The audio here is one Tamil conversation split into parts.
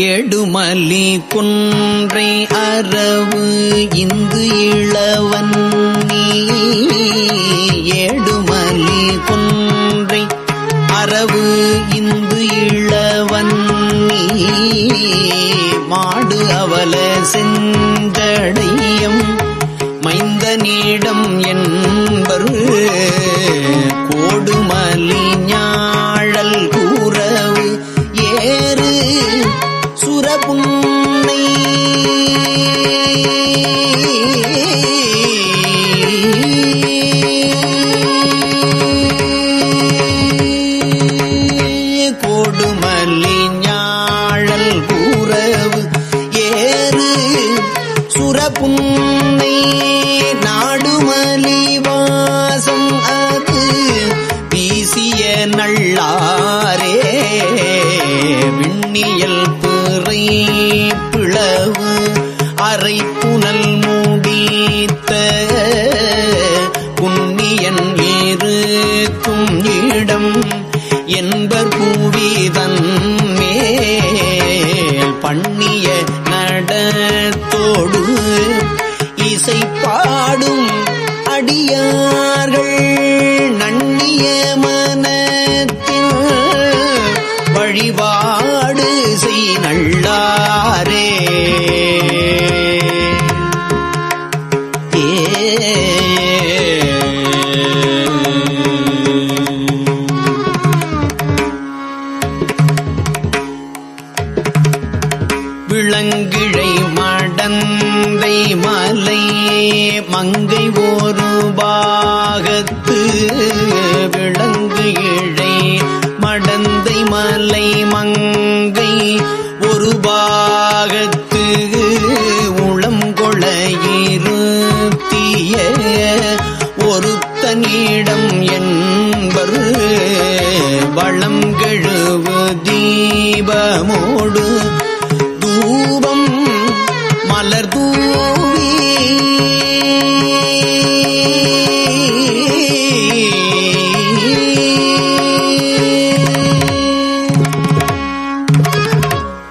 ஏடுமலி கொன்றை அரவு இந்து இளவன் ஏடுமலி கொன்றை அரவு இந்து இளவன் மாடு அவல செஞ்சடையம் மைந்தனிடம் என்பர் கோடுமலி ஞாழல் கூறவு ஏறு சுரபுன்னை கோடுமலி ஞாழல் கூறவு ஏறு சுரபுன்னை நாடுமலி வாசம் அது வீசிய நள்ளாரே விண்ணியல் பிறை பிளவு அரை புனல் முடித்த புண்ணியன் இருக்கும் இடம் என்பர் பூவிதன் மேல் பண்ணிய நடத்தோடு இசை பாடும் அடியார்கள் நன்னிய மனத்தில் வழிபாடு செய் நள்ளாரே விளங்கிழை மடந்தை மலை மங்கை ஒரு பாகத்து விளங்கு இழை மடந்தை மலை மங்கை ஒரு பாகத்து உளம் கொள இருத்திய ஒருத்தனிடம் என்பர் வளம் கெழுவு தீபமோடு தூபம் மலர் தூவி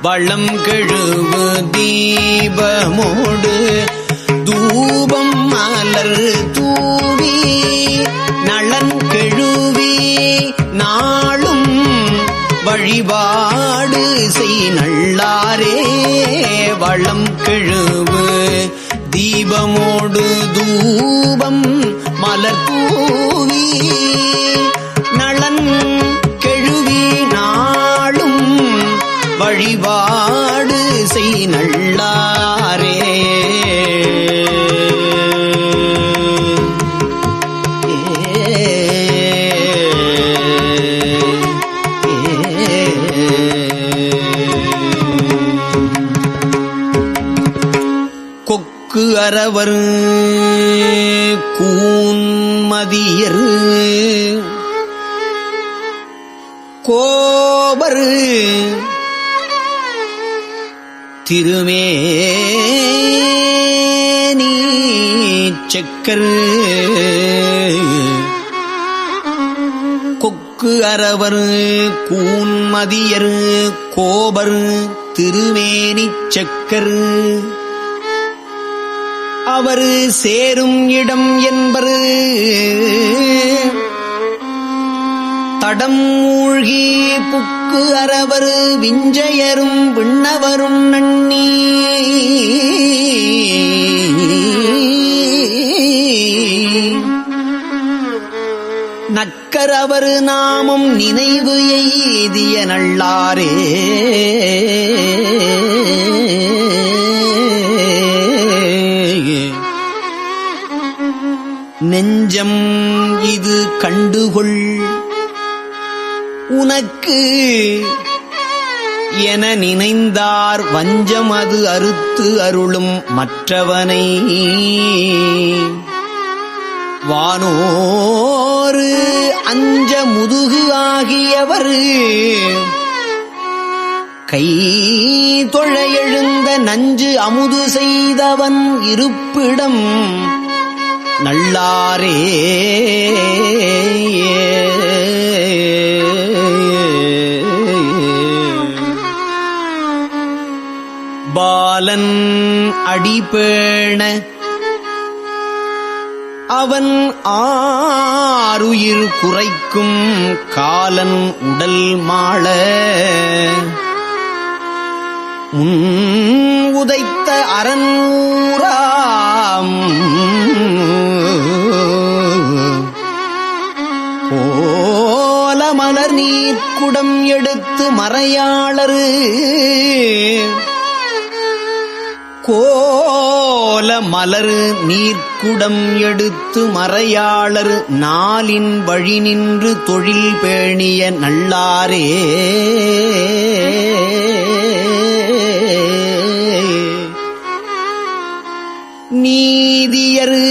வளம் கெழுவு தீபமோடு தூபம் மலர் தூவி நலன் கெழுவி நாளும் வழிபாடு செய் நள்ளாரே வளம் கெழுவு தீபமோடு தூபம் மலர் தூவி நலன் கெழுவி நாளும் வழிபாடு செய் நள்ளாரே கொக்கு அரவர் கூன்மதியர் கோபர் திருமேனி செக்கர் கொக்கு அரவர் கூன்மதியர் கோபர் திருமேனி செக்கர் அவர் சேரும் இடம் என்பரு தடம் மூழ்கி புக்கு அரவர் விஞ்சையரும் விண்ணவரும் நன்னி நக்கரவர் நாமம் நினைவு எய்திய நள்ளாரே நெஞ்சம் இது கண்டுகொள் உனக்கு என நினைந்தார் வஞ்சம் அது அறுத்து அருளும் மற்றவனை வானோரு அஞ்ச முதுகு ஆகியவர் கை தொழ எழுந்த நஞ்சு அமுது செய்தவன் இருப்பிடம் நள்ளாரே பாலன் அடிபேண அவன் ஆருயிர் குறைக்கும் காலன் உடல் மாள உதைத்த அரண்ஊராம் போல மலர் நீர்க்குடம் எடுத்து மறையாளரு கோல மலர் நீர்க்குடம் எடுத்து மறையாளர் நாளின் வழி நின்று தொழில் பேணிய நல்லாரே நீதியரு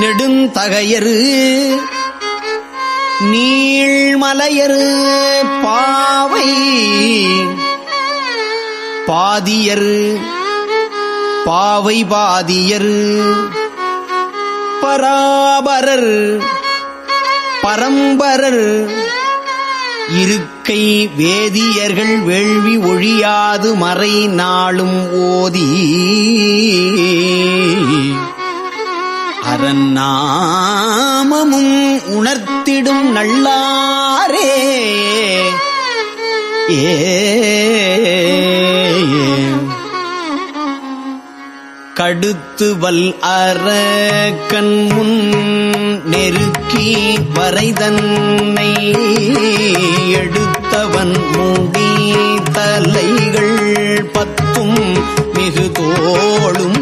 நெடுந்தகையரு நீள்மலையரு பாவை பாதியர் பாவை பாதியர் பராபரர் பரம்பரர் இருக்கை வேதியர்கள் வேள்வி ஒழியாது மறை நாளும் ஓதி அரநாமமும் உணர்த்திடும் நல்லாரே கடுத்து வல் அரக்கன் முன் நெருக்கி வரைதன்னை எடுத்தவன் மூடி தலைகள் பத்தும் மிகு தோளும்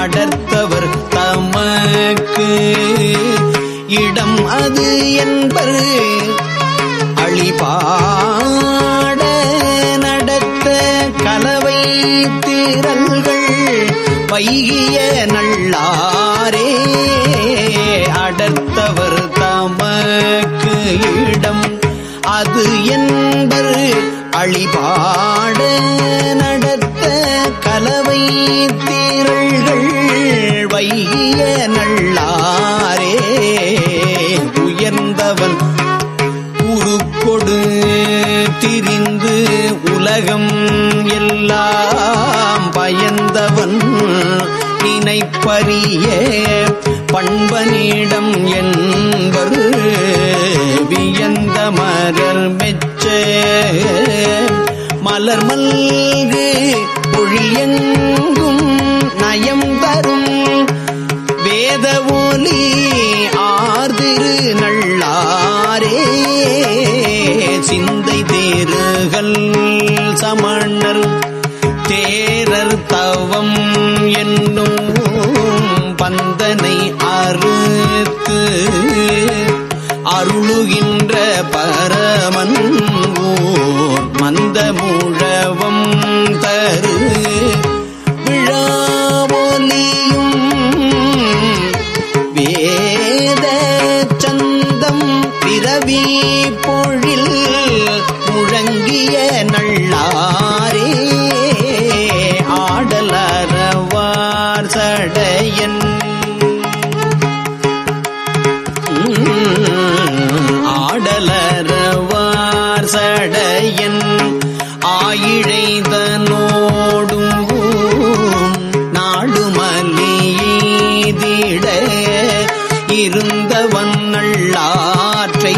அடர்த்தவர் தமக்கு இடம் அது என்பர் அழிபாட நடத்த கலவை திரள்கள் வைகிய நல்லாரே அடர்த்தவர் தமக்கு இடம் அது என்பர் அழிபாட நடத்த கலவை திரள்கள் வைகிய நல்லாரே உயர்ந்தவன் உருக்கொடு திரிந்து உலகம் எல்லாம் பயந்தவன் நினைப்பரிய பண்பனிடம் என்பர் வியந்த மலர் மெச்ச மலர் மல்கு பொழியெங்கும் நயம் தரும் வேத ஒலி ஆர்திரு நல்லாரே சிந்தை தேறுகள் சமணர் தேரர் தவம் என்னும் பந்தனை அறுத்து அருளுகின்ற பரமன் ஓர் மந்த முழவம் தரு விழாவொலியும் வேத சந்தம் பிறவி பொழில் முழங்கிய நல்லாரே ஆடலரவார் சடையன் ஆடலரவார் சடையன் ஆயிழைதனோடும் நாடுமலியீதிட இருந்தவன் நல்லாற்றை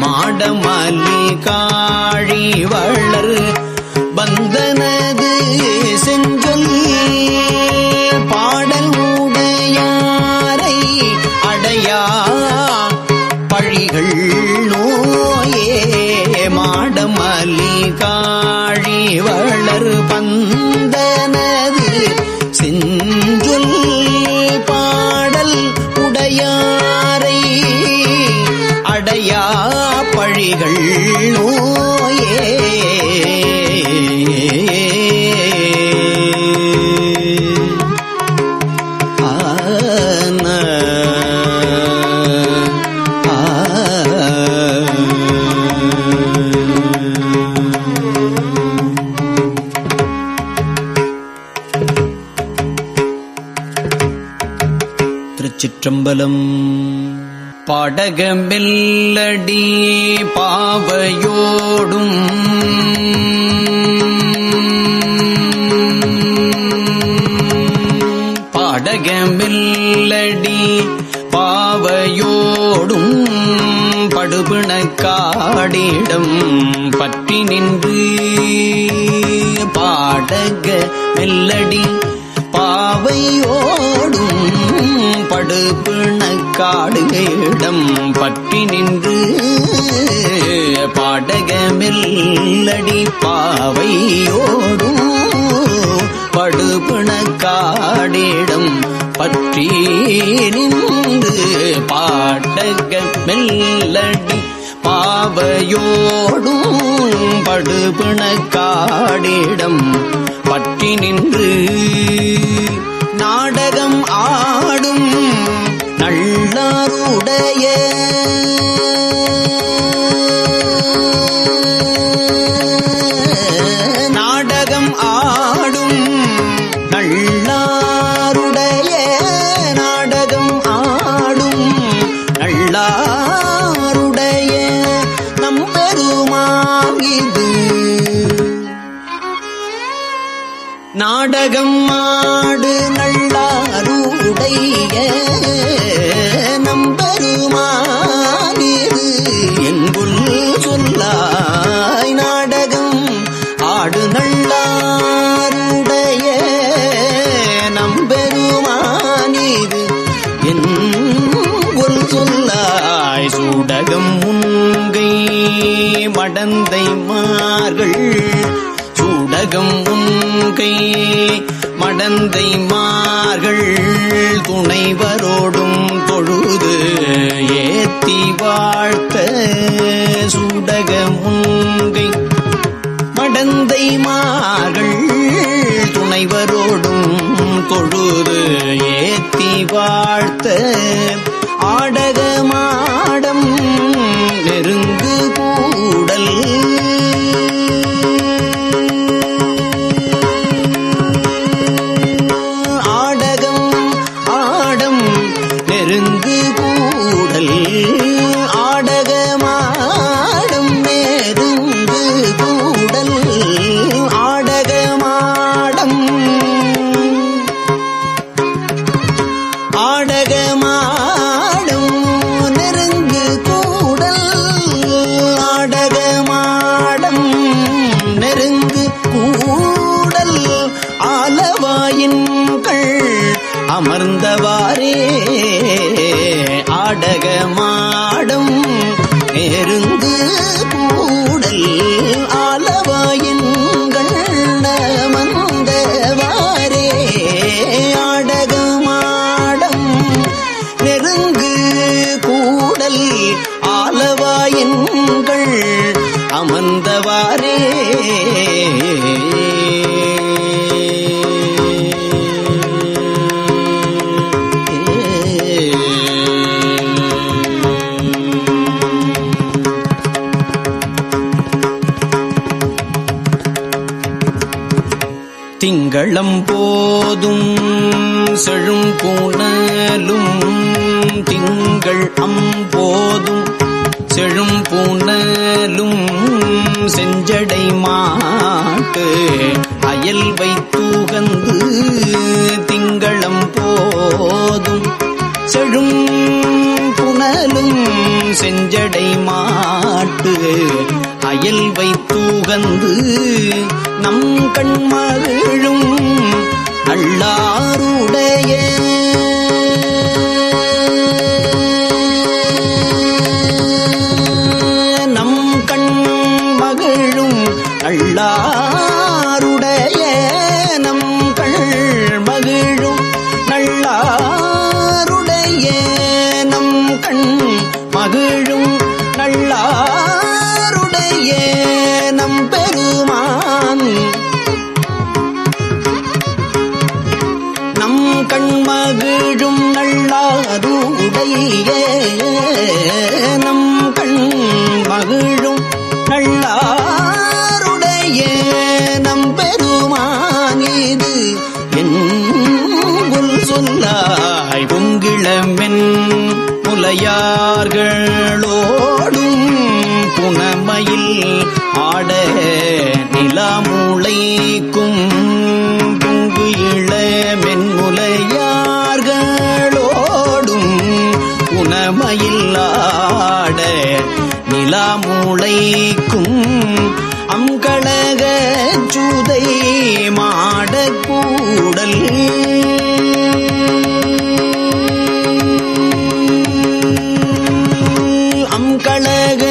மாடமலி காழி வளர் பந்தனது செஞ்சொல் பாடல் உடையாரை அடையா பழிகள் நோயே மாடமலி காழி வளர் பந்தனது செஞ்சொல் பாடல் உடையாரை அடையா பழிகள் நோயே திருச்சிற்றம்பலம். படகமெல்லடி பாவையோடும் காடிடம் பற்றி நின்று பாடக மெல்லடி பாவையோடும் படுபிணக்காடு இடம் பற்றி நின்று பாடக மெல்லடி பாவையோடும் படுபிணக்காடிடம் பற்றி நின்று பாடக மெல்லடி பாவையோடும் படுபிணக்காடிடம் பற்றி நின்று நாடகம் ஆடும் நல்லாருடைய நாடகம் ஆடும் நல்லாருடைய நாடகம் ஆடும் நல்லாருடைய நம்பெருமான் இது நாடகம் ஆடு நல்லாருடைய நம்பெருமான் இது எங்குள் சொல்லாய் நாடகம் ஆடு நல்லாருடைய நம்பெருமான் இது எங்குள் சொல்லாய் சூடகம் முன்கை மடந்தை மார்கள் சூடகம் முன்கை மடந்தை மார்கள் துணைவரோடும் தொழுது ஏத்தி வாழ்த்த சூடக முன்கை மடந்தை மார்கள் துணைவரோடும் தொழுது ஏத்தி வாழ்த்த ஆடக மாடம் நெருங்கு கூடல் நெருங்கு கூடல் ஆடகமாடம் நெருங்கு கூடல் ஆடகமாடம் ஆடகமாடம் நெருங்கு கூடல் ஆடகமாடம் நெருங்கு கூடல் ஆலவாயின்கள் அமர்ந்தவாரே ஆடகமாடம் நெருங்கு கூடல் ஆலவாயின்கள் அமர்ந்தவாரே ஆடகமாடம் நெருங்கு கூடல் ஆலவாயின்கள் அமர்ந்தவாரே திங்களம் போதும் செழும் பூணலும் திங்கள் அம்போதும் செழும் பூணலும் செஞ்சடை மாட்டு அயல் வைத்துகந்து திங்களம் போதும் செழும் புனலும் செஞ்சடை மாட்டு அயல் வைத்துகந்து நம் கண்மகிழும் நல்லாருடைய நம் கண்மகிழும் நல்லாருடைய நம் கண்மகிழும் நல்லாருடைய நம் கண் மகிழும் நல்லாருடைய நம் பெருமான் நம் கண்மகிழும் நல்லாருடைய நம் கண் மகிழும் நல்லாருடைய நம் பெருமான் இது என் சொல்லாய் பொங்கிளமென் முலையார்களோடும் புனமயில் ஆட நிலாமுளைக்கும் பொங்கு இளமென்முலையார்களோடும் புனமயில் ஆட நில எல்லா மூளைக்கும் அங்கழக சுதை மாடக்கூடல் அங்கழக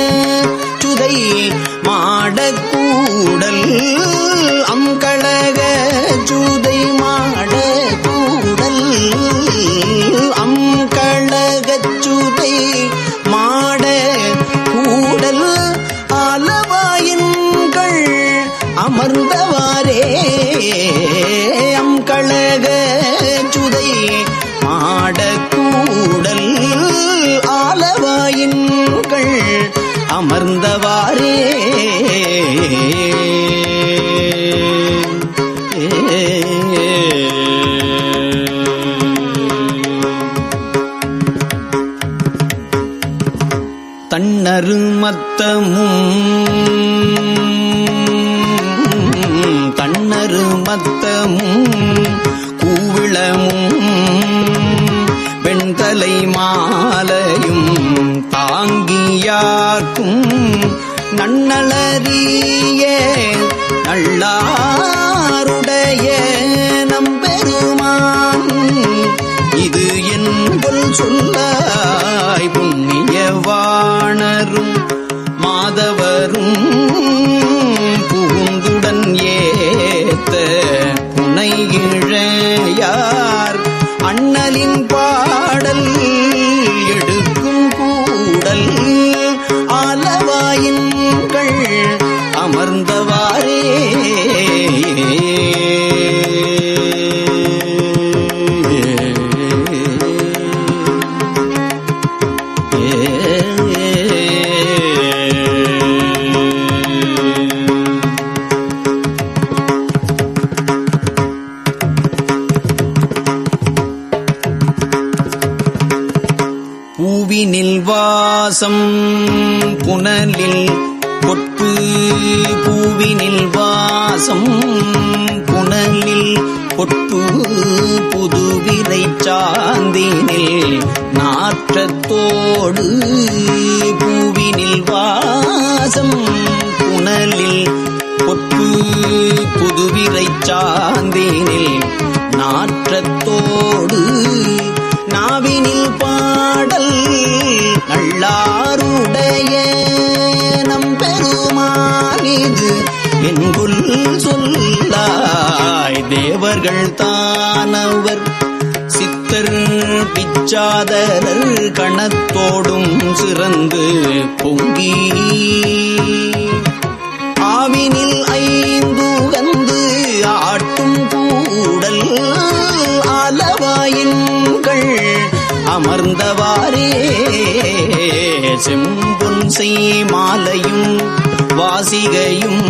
சுதை மாடக்கூடல் அங்கழக சுதை மாடக்கூடல் அங்கழகச் சுதை மாட கூடல் ஆலவாயின்கள் அமர்ந்தவாரே அங்கழக சுதை மாடக்கூடல் ஆலவாயின்கள் அமர்ந்தவாரே தன்னருமத்தமும் கூவிளமும் வெண்தலை மாலையும் தாங்கியார்க்கும் நன்னலறிய நல்லாருடைய நம்பெருமான் இது என்பொல் சொல்லாய் புண்ணியவாணரும் மாதவரும் புகுந்துடன் ஏத்த புனையிழையார் அண்ணலின் பாடல் எடுக்கும் கூடல் ஆலவாயின்கள் அமர்ந்தவாரே பூவினில் வாசம் புனலில் பொற்பு பூவினில் வாசம் புனலில் பொற்பு புதுவிரை சாந்தினில் நாற்றத்தோடு பூவினில் வாசம் புனலில் பொற்பு புதுவிரை சாந்தினில் நாற்றத்தோடு நாவினில் பாடல் நல்லாருடைய நம்பெருமானிது என்புல் சொல்லாய் தேவர்கள் தானவர் சித்தர் பிச்சாதரர் கணத்தோடும் சிறந்து பொங்கி ஆவினில் ஐந்துகந்து ஆட்டும் கூடல் ஆலவாயின்கள் அமர்ந்தவாரே செம்பொன் மாலையும் வாசிகையும்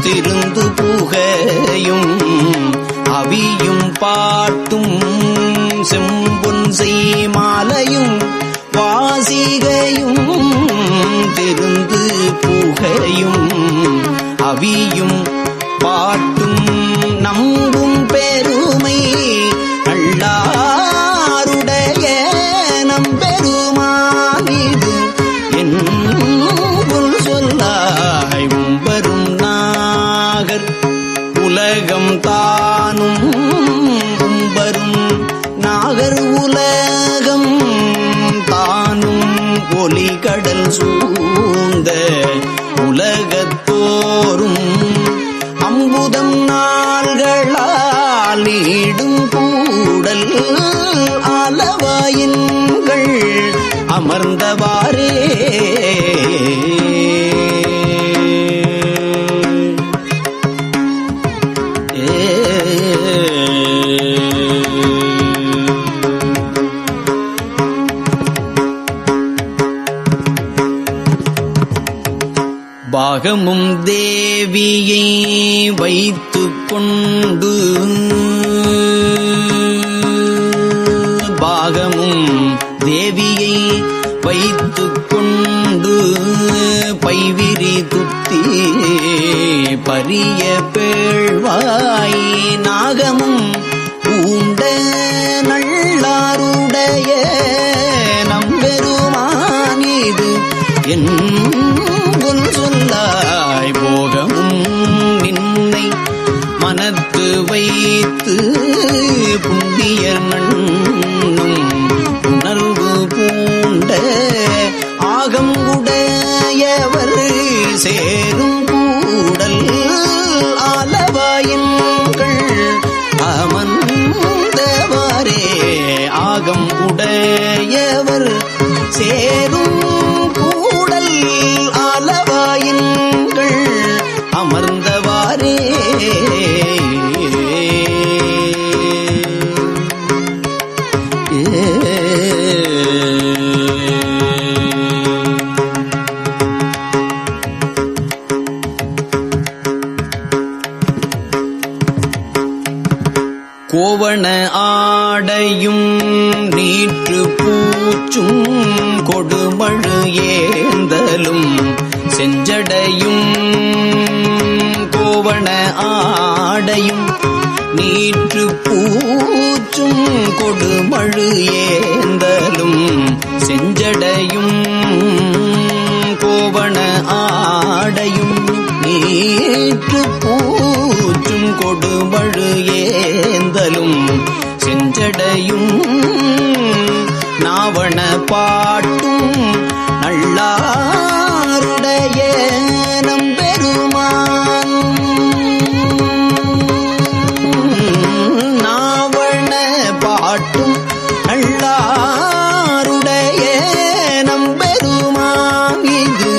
திருந்து புகையும் அவியும் பாட்டும் செம்பொன் மாலையும் வாசிகையும் திருந்து புகையும் அவியும் பாட்டும் நம்பும் பெருமை நல்லாருடைய நம்பெருமானிது என்புல் சொல்லாய் உம்பரும் நாகர் உலகம் தானும் உம்பரும் நாகர் உலகம் தானும் ஒலி கடல் சூழ்ந்த உலகத்தோறும் அம்புதம் நாள்களால் நீடும் கூடல் ஆலவாயின்கள் அமர்ந்தவாரே பாகமும் தேவியை வைத்துக் கொண்டு பாகமும் தேவியை வைத்துக் கொண்டு பைவிரி துத்தி பரிய பேழ்வாய் நாகமும் பூண்ட நல்லாருடைய நம்பெருமானிது என் கோவண ஆடையும் நீற்று பூச்சும் கொடுமழு ஏந்தலும் செஞ்சடையும் கோவண ஆடையும் நீற்று பூச்சும் கொடுமழு ஏந்தலும் செஞ்சடையும் கோவண ஆடையும் நீற்று பூச்சும் கொடுமழு ஏந்தலும் செஞ்சடையும் நாவண பாட்டும் நல்லாருடைய நம்பெருமான் நாவண பாட்டும் நல்லாருடைய நம்பெருமான் இது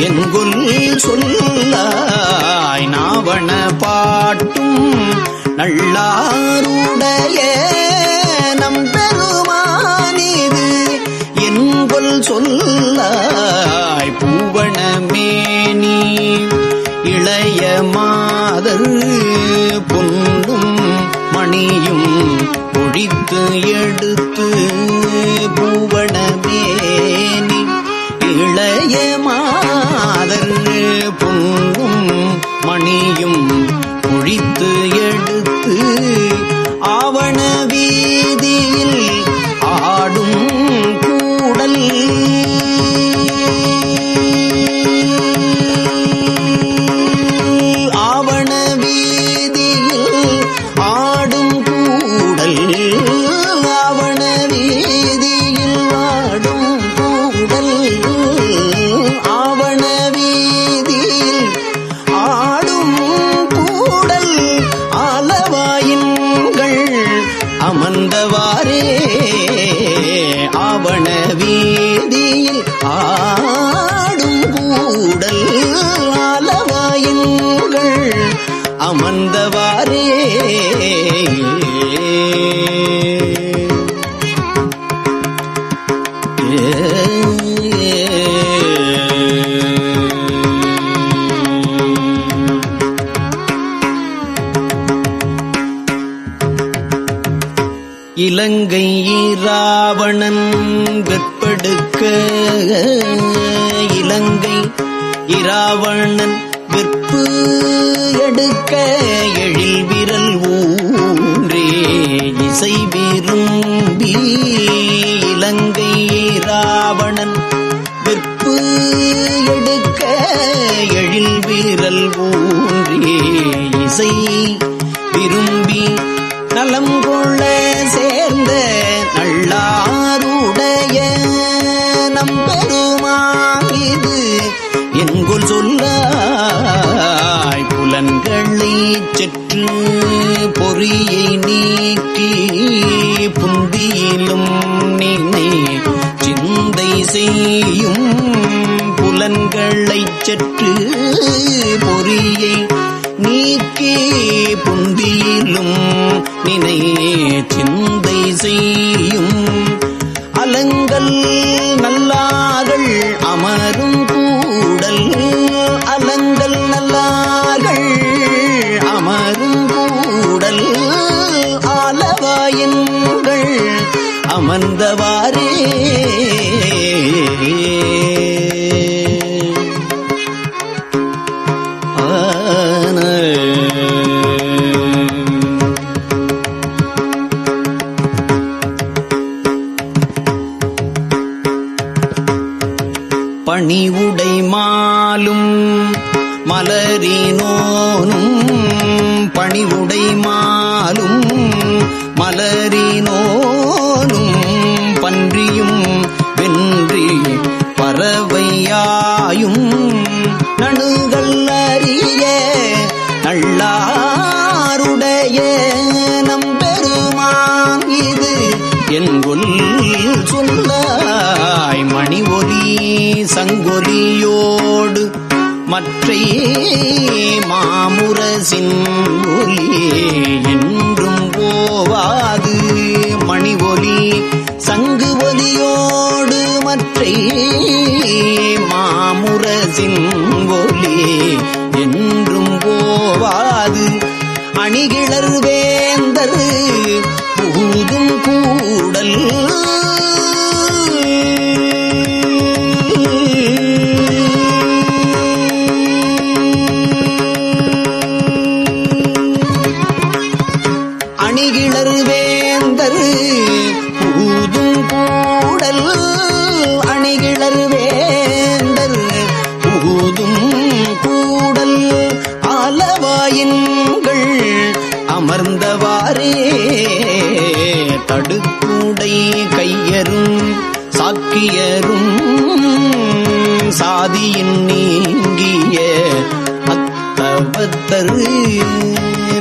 என்கொல் சொல்லாய் நாவண பாட்டும் நல்லாருடைய நம்பெருமான் இது என்கொல் சொல்லாய் பூவணமேனி இளைய மாதர் பொன்னும் மணியும் ஒழித்து எடுத்து பூவணமேனி இளைய மாதர் பொன்னும் மணியும் ஒழித்து எடுத்து ஆவண வீதியில் ஆடும் கூடல் ஆவண வீதியில் ஆடும் கூடல் ஆவண வீதியில் ஆடும் கூடல் ஆவண வீதியில் ஆடும் கூடல் ஆலவாயின்கள் அமர்ந்தவாறே ஆவண வீதியில் ஆடும் கூடல் ஆலவாயின்கள் அமர்ந்தவாறே இலங்கை இராவணன் வெற்பெடுக்க இலங்கை இராவணன் வெற்பு எடுக்க எழில் விரல் ஊன்றே இசை விரும்பி இலங்கை இராவணன் வெற்பு எடுக்க எழில் விரல் ஊன்றே இசை விரும்பி நலம் கொள்ள சேர்ந்த நல்லாருடைய நம்பெருமான் இது என்கொல் சொல்லாய் புலன்களை செற்று பொறியை நீக்கி புந்தியிலும் நினை சிந்தை செய்யும் புலன்களை செற்று பொறியை நீக்கி புந்தியிலும் நினை சிந்தை செய்யும் அலங்கல் நல்லார்கள் அமரும் கூடல் அலங்கல் நல்லார்கள் அமரும் கூடல் ஆலவாயின்கள் அமர்ந்தவாறே பணிவுடை மாலும் மலரினோனும் பணிவுடை மாலும் மலரினோனும் பன்றியும் வென்றி பறவையாயும் நணுகள் அறிய நல்லாருடைய நம்பெருமான் இது என்கொல் சொல்லாய் மணி ஒலி சங்கொலியோடு மற்றை மாமுரசின் ஒலி என்றும் போவாது மணி ஒலி சங்கு ஒலியோடு மற்றை மாமுரசின் ஒலி என்றும் போவாது அணிகிளர் வேந்தர் புகுதும் கூடல் அணிகிளர் வேந்தர் புகுதும் கூடல் அணிகிளர் வேந்தர் புகுதும் கூடல் ஆலவாயின்கள் அமர்ந்தவாறே தடுக்கூடை கையரும் சாக்கியரும் சாதியின் நீங்கிய அத்தவத்தர்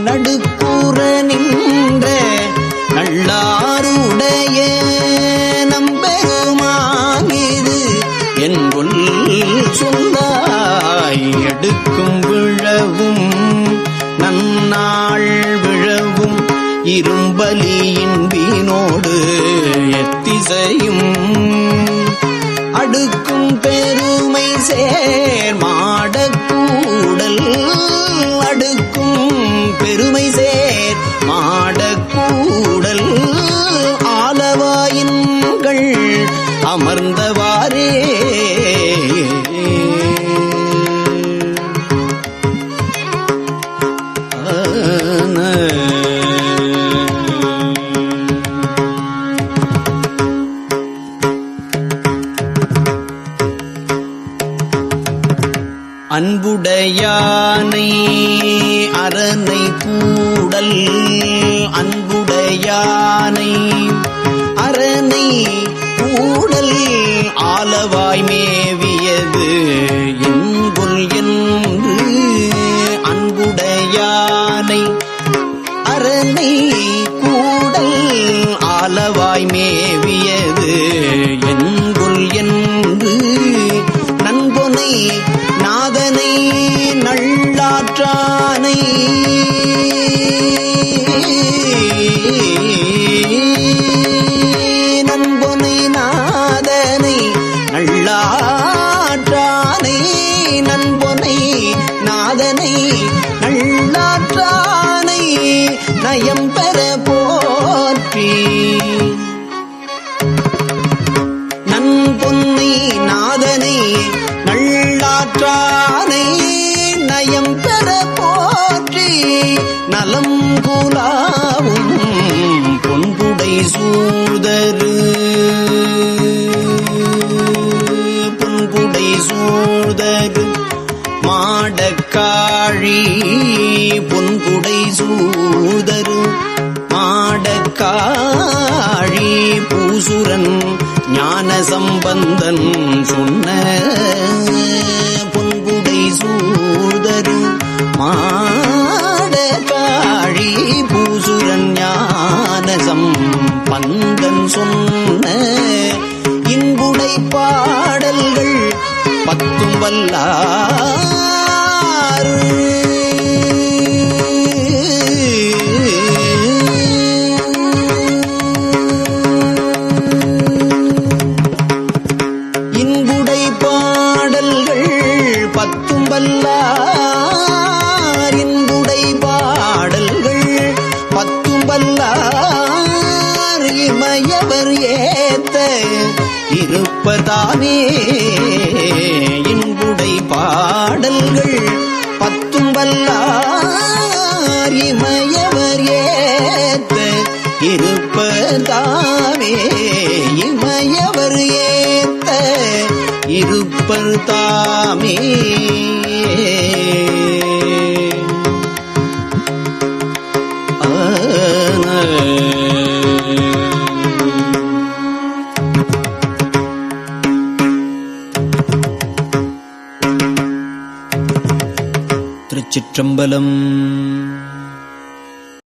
நடுக்கூற நின்ற நல்லாருடைய நம்பெருமானிது என்பொல் சொல்லாய் எடுக்கும் விழவும் நன்னாள் விழவும் இரும்பலியின் வீணோடு எத்திசையும் அடுக்கும் பெருமை சேர் மாடக்கூடல் அடுக்கும் பெருமை சேர் மாடக்கூடல் ஆலவாயின்கள் அமர்ந்தவாறே அன்புடையானை அரணை கூடல் அன்புடையானை அரணை கூடல் ஆலவாய் மேவியது என்பொல் என்று அன்புடையானை அரணை கூடல் ஆலவாய் மேவியது என்பொல் என்று நன்பொனை நாதனை நல்லாற்றானை நன்பொனை நாதனை நல்லாற்றானை நன்பொனை நாதனை நல்லாற்றானை நயம் பெற போற்றி நன்பொன்னை நாதனை நல்லாற்றானை நயம் பெற போற்றி நலம் குலாவும் பொன்புடை சூழ்தரு பொன்புடை சூழ்தரு மாடக்காழி பொன்புடை சூழ்தரு மாடக்காழி பூசுரன் ஞான சம்பந்தன் சொன்ன பொன்புடை சூழ்தரு மாடக்காழி பூசுரன் ஞான சம்பந்தன் சொன்ன இன்புடை பாடல்கள் பத்தும் வல்லார் இன்புடை பாடல்கள் பத்தும் வல்லார் இன்புடை பாடல்கள் பத்தும் வல்லார் இமயவர் ஏத்த இருப்பதானே இன்புடை பாடல்கள் பத்தும் வல்லார் இமயவர் ஏத்த இருப்பதாமே இமயவர் ஏத்த இருப்பர் தாமே திருச்சிற்றம்பலம்.